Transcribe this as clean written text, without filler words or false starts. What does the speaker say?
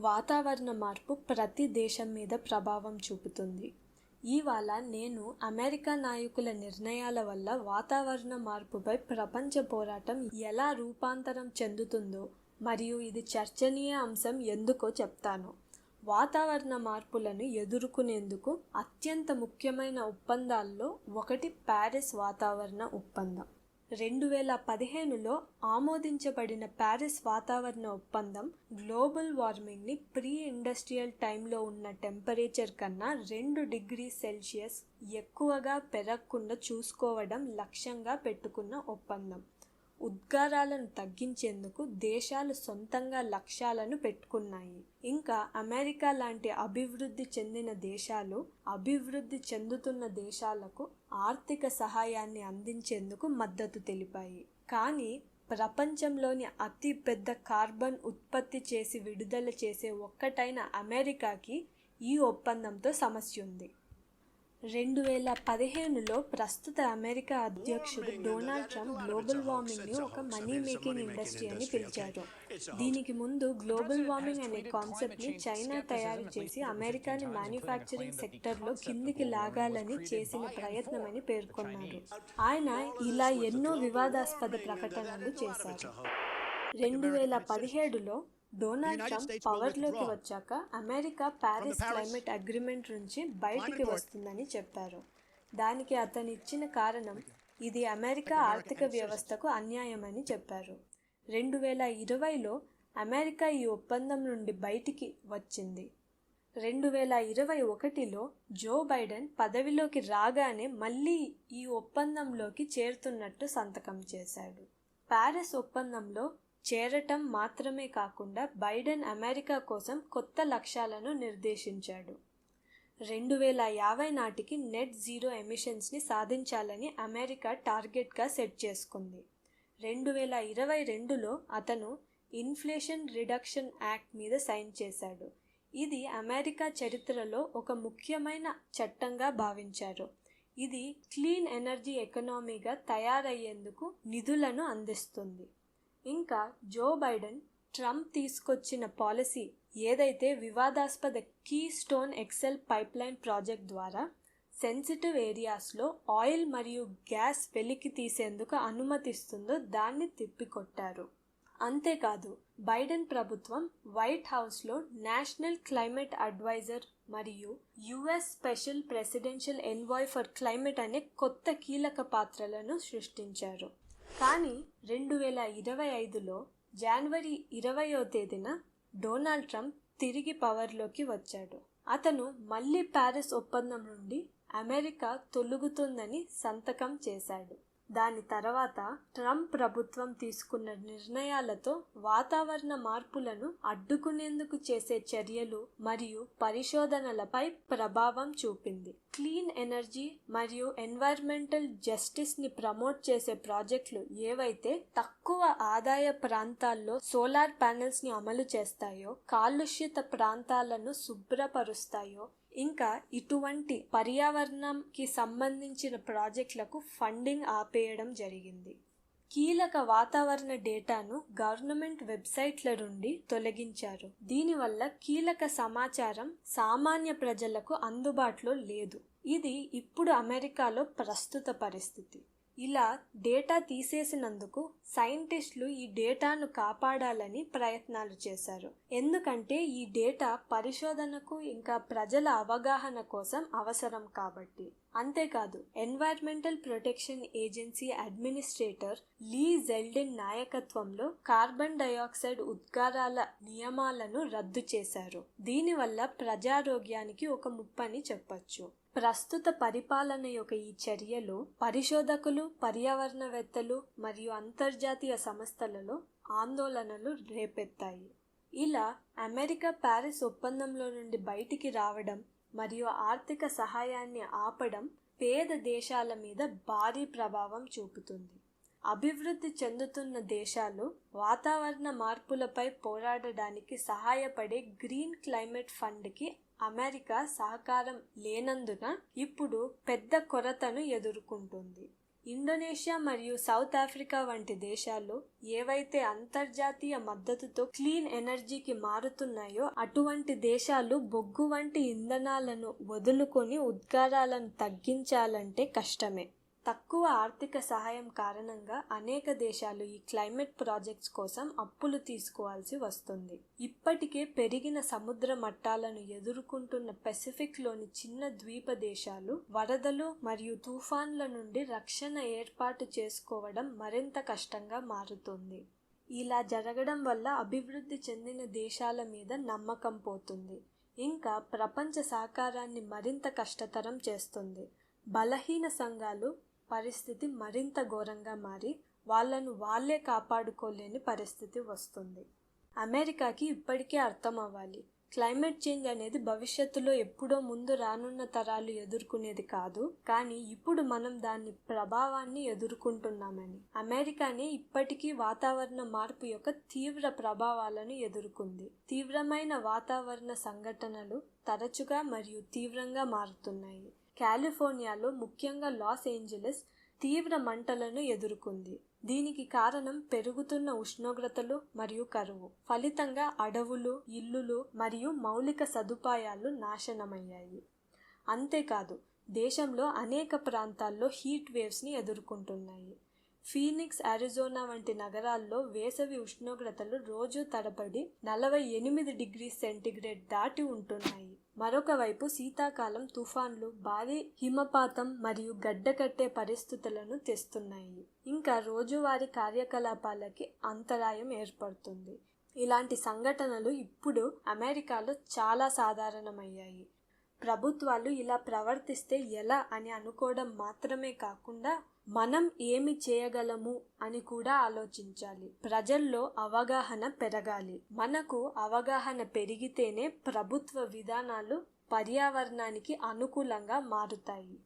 వాతావరణ మార్పు ప్రతి దేశం మీద ప్రభావం చూపుతుంది. ఇవాళ నేను అమెరికా నాయకుల నిర్ణయాల వల్ల వాతావరణ మార్పుపై ప్రపంచ పోరాటం ఎలా రూపాంతరం చెందుతుందో మరియు ఇది చర్చనీయ అంశం ఎందుకో చెప్తాను. వాతావరణ మార్పులను ఎదుర్కొనేందుకు అత్యంత ముఖ్యమైన ఒప్పందాల్లో ఒకటి ప్యారిస్ వాతావరణ ఒప్పందం. 2015లో ఆమోదించబడిన ప్యారిస్ వాతావరణ ఒప్పందం గ్లోబల్ వార్మింగ్ని ప్రీ ఇండస్ట్రియల్ టైంలో ఉన్న టెంపరేచర్ కన్నా 2 డిగ్రీ సెల్సియస్ ఎక్కువగా పెరగకుండా చూసుకోవడం లక్ష్యంగా పెట్టుకున్న ఒప్పందం. ఉద్గారాలను తగ్గించేందుకు దేశాలు సొంతంగా లక్ష్యాలను పెట్టుకున్నాయి. ఇంకా అమెరికా లాంటి అభివృద్ధి చెందిన దేశాలు అభివృద్ధి చెందుతున్న దేశాలకు ఆర్థిక సహాయాన్ని అందించేందుకు మద్దతు తెలిపాయి. కానీ ప్రపంచంలోని అతి పెద్ద కార్బన్ ఉత్పత్తి చేసి విడుదల చేసే ఒక్కటైన అమెరికాకి ఈ ఒప్పందంతో సమస్య ఉంది. 2015లో ప్రస్తుత అమెరికా అధ్యక్షుడు డొనాల్డ్ ట్రంప్ గ్లోబల్ వార్మింగ్ని ఒక మనీ మేకింగ్ ఇండస్ట్రీ అని పిలిచారు. దీనికి ముందు గ్లోబల్ వార్మింగ్ అనే కాన్సెప్ట్ని చైనా తయారు చేసి అమెరికాని మ్యానుఫ్యాక్చరింగ్ సెక్టర్లో కిందికి లాగాలని చేసిన ప్రయత్నమని పేర్కొన్నారు. ఆయన ఇలా ఎన్నో వివాదాస్పద ప్రకటనలు చేశారు. 2017లో డొనాల్డ్ ట్రంప్ పవర్లోకి వచ్చాక అమెరికా ప్యారిస్ క్లైమేట్ అగ్రిమెంట్ నుంచి బయటికి వస్తుందని చెప్పారు. దానికి అతను ఇచ్చిన కారణం ఇది అమెరికా ఆర్థిక వ్యవస్థకు అన్యాయమని చెప్పారు. 2020లో అమెరికా ఈ ఒప్పందం నుండి బయటికి వచ్చింది. 2021లో జో బైడెన్ పదవిలోకి రాగానే మళ్ళీ ఈ ఒప్పందంలోకి చేరుతున్నట్టు సంతకం చేశాడు. ప్యారిస్ ఒప్పందంలో చేరటం మాత్రమే కాకుండా బైడెన్ అమెరికా కోసం కొత్త లక్ష్యాలను నిర్దేశించాడు. 2050 నాటికి నెట్ జీరో ఎమిషన్స్ని సాధించాలని అమెరికా టార్గెట్గా సెట్ చేసుకుంది. 2022లో అతను ఇన్ఫ్లేషన్ రిడక్షన్ యాక్ట్ మీద సైన్ చేశాడు. ఇది అమెరికా చరిత్రలో ఒక ముఖ్యమైన చట్టంగా భావించారు. ఇది క్లీన్ ఎనర్జీ ఎకనామీగా తయారయ్యేందుకు నిధులను అందిస్తుంది. ఇంకా జో బైడెన్ ట్రంప్ తీసుకొచ్చిన పాలసీ ఏదైతే వివాదాస్పద keystone XL pipeline project ద్వారా సెన్సిటివ్ ఏరియాస్లో ఆయిల్ మరియు గ్యాస్ వెలికి తీసేందుకు అనుమతిస్తుందో దాన్ని తిప్పికొట్టారు. అంతేకాదు బైడెన్ ప్రభుత్వం వైట్ హౌస్లో నేషనల్ క్లైమేట్ అడ్వైజర్ మరియు US special presidential envoy for climate అనే కొత్త కీలక పాత్రలను సృష్టించారు. కానీ 2025లో జనవరి 20వ తేదీన డొనాల్డ్ ట్రంప్ తిరిగి పవర్లోకి వచ్చాడు. అతను మళ్ళీ ప్యారిస్ ఒప్పందం నుండి అమెరికా తొలగుతుందని సంతకం చేశాడు. దాని తర్వాత ట్రంప్ ప్రభుత్వం తీసుకున్న నిర్ణయాలతో వాతావరణ మార్పులను అడ్డుకునేందుకు చేసే చర్యలు మరియు పరిశోధనలపై ప్రభావం చూపింది. క్లీన్ ఎనర్జీ మరియు ఎన్వైర్మెంటల్ జస్టిస్ని ప్రమోట్ చేసే ప్రాజెక్టులు ఏవైతే తక్కువ ఆదాయ ప్రాంతాల్లో సోలార్ ప్యానెల్స్ని అమలు చేస్తాయో, కాలుష్యిత ప్రాంతాలను శుభ్రపరుస్తాయో, ఇంకా ఇటువంటి పర్యావరణంకి సంబంధించిన ప్రాజెక్టులకు ఫండింగ్ ఆపేయడం జరిగింది. కీలక వాతావరణ డేటాను గవర్నమెంట్ వెబ్సైట్ల నుండి తొలగించారు. దీనివల్ల కీలక సమాచారం సామాన్య ప్రజలకు అందుబాటులో లేదు. ఇది ఇప్పుడు అమెరికాలో ప్రస్తుత పరిస్థితి. ఇలా డేటా తీసేసినందుకు సైంటిస్టులు ఈ డేటాను కాపాడాలని ప్రయత్నాలు చేశారు. ఎందుకంటే ఈ డేటా పరిశోధనకు ఇంకా ప్రజల అవగాహన కోసం అవసరం కాబట్టి. అంతేకాదు ఎన్వైర్మెంటల్ ప్రొటెక్షన్ ఏజెన్సీ అడ్మినిస్ట్రేటర్ లీ జెల్డిన్ నాయకత్వంలో కార్బన్ డయాక్సైడ్ ఉద్గారాల నియమాలను రద్దు చేశారు. దీనివల్ల ప్రజారోగ్యానికి ఒక ముప్పని చెప్పొచ్చు. ప్రస్తుత పరిపాలన యొక్క ఈ చర్యలు పరిశోధకులు, పర్యావరణవేత్తలు మరియు అంతర్జాతీయ సంస్థలలో ఆందోళనలు రేపెత్తాయి. ఇలా అమెరికా ప్యారిస్ ఒప్పందంలో నుండి బయటికి రావడం మరియు ఆర్థిక సహాయాన్ని ఆపడం పేద దేశాల మీద భారీ ప్రభావం చూపుతుంది. అభివృద్ధి చెందుతున్న దేశాలు వాతావరణ మార్పులపై పోరాడడానికి సహాయపడే గ్రీన్ క్లైమేట్ ఫండ్కి అమెరికా సహకారం లేనందున ఇప్పుడు పెద్ద కొరతను ఎదుర్కొంటుంది. ఇండోనేషియా మరియు సౌత్ ఆఫ్రికా వంటి దేశాలు ఏవైతే అంతర్జాతీయ మద్దతుతో క్లీన్ ఎనర్జీకి మారుతున్నాయో అటువంటి దేశాలు బొగ్గు వంటి ఇంధనాలను వదులుకొని ఉద్గారాలను తగ్గించాలంటే కష్టమే. తక్కువ ఆర్థిక సహాయం కారణంగా అనేక దేశాలు ఈ క్లైమేట్ ప్రాజెక్ట్స్ కోసం అప్పులు తీసుకోవాల్సి వస్తుంది. ఇప్పటికే పెరిగిన సముద్ర మట్టాలను ఎదుర్కొంటున్న పెసిఫిక్లోని చిన్న ద్వీప దేశాలు వరదలు మరియు తుఫాన్ల నుండి రక్షణ ఏర్పాటు చేసుకోవడం మరింత కష్టంగా మారుతుంది. ఇలా జరగడం వల్ల అభివృద్ధి చెందిన దేశాల మీద నమ్మకం పోతుంది. ఇంకా ప్రపంచ సహకారాన్ని మరింత కష్టతరం చేస్తుంది. బలహీన సంఘాలు పరిస్థితి మరింత ఘోరంగా మారి వాళ్ళను వాళ్ళే కాపాడుకోలేని పరిస్థితి వస్తుంది. అమెరికాకి ఇప్పటికే అర్థం అవ్వాలి, క్లైమేట్ చేంజ్ అనేది భవిష్యత్తులో ఎప్పుడో ముందు రానున్న తరాలు ఎదుర్కొనేది కాదు, కానీ ఇప్పుడు మనం దాని ప్రభావాన్ని ఎదుర్కొంటున్నామని. అమెరికానే ఇప్పటికీ వాతావరణ మార్పు యొక్క తీవ్ర ప్రభావాలను ఎదుర్కొంది. తీవ్రమైన వాతావరణ సంఘటనలు తరచుగా మరియు తీవ్రంగా మారుతున్నాయి. కాలిఫోర్నియాలో ముఖ్యంగా లాస్ ఏంజలస్ తీవ్ర మంటలను ఎదుర్కొంది. దీనికి కారణం పెరుగుతున్న ఉష్ణోగ్రతలు మరియు కరువు. ఫలితంగా అడవులు, ఇల్లులు మరియు మౌలిక సదుపాయాలు నాశనమయ్యాయి. అంతేకాదు, దేశంలో అనేక ప్రాంతాల్లో హీట్ వేవ్స్ని ఎదుర్కొంటున్నాయి. ఫీనిక్స్, అరిజోనా వంటి నగరాల్లో వేసవి ఉష్ణోగ్రతలు రోజు తడబడి 48 డిగ్రీ సెంటీగ్రేడ్ దాటి ఉంటున్నాయి. మరొక వైపు శీతాకాలం తుఫాన్లు, భారీ హిమపాతం మరియు గడ్డకట్టే పరిస్థితులను తెస్తున్నాయి. ఇంకా రోజువారీ కార్యకలాపాలకి అంతరాయం ఏర్పడుతుంది. ఇలాంటి సంఘటనలు ఇప్పుడు అమెరికాలో చాలా సాధారణమయ్యాయి. ప్రభుత్వాలు ఇలా ప్రవర్తిస్తే ఎలా అని అనుకోవడం మాత్రమే కాకుండా మనం ఏమి చేయగలము అని కూడా ఆలోచించాలి. ప్రజల్లో అవగాహన పెరగాలి. మనకు అవగాహన పెరిగితేనే ప్రభుత్వ విధానాలు పర్యావరణానికి అనుకూలంగా మారుతాయి.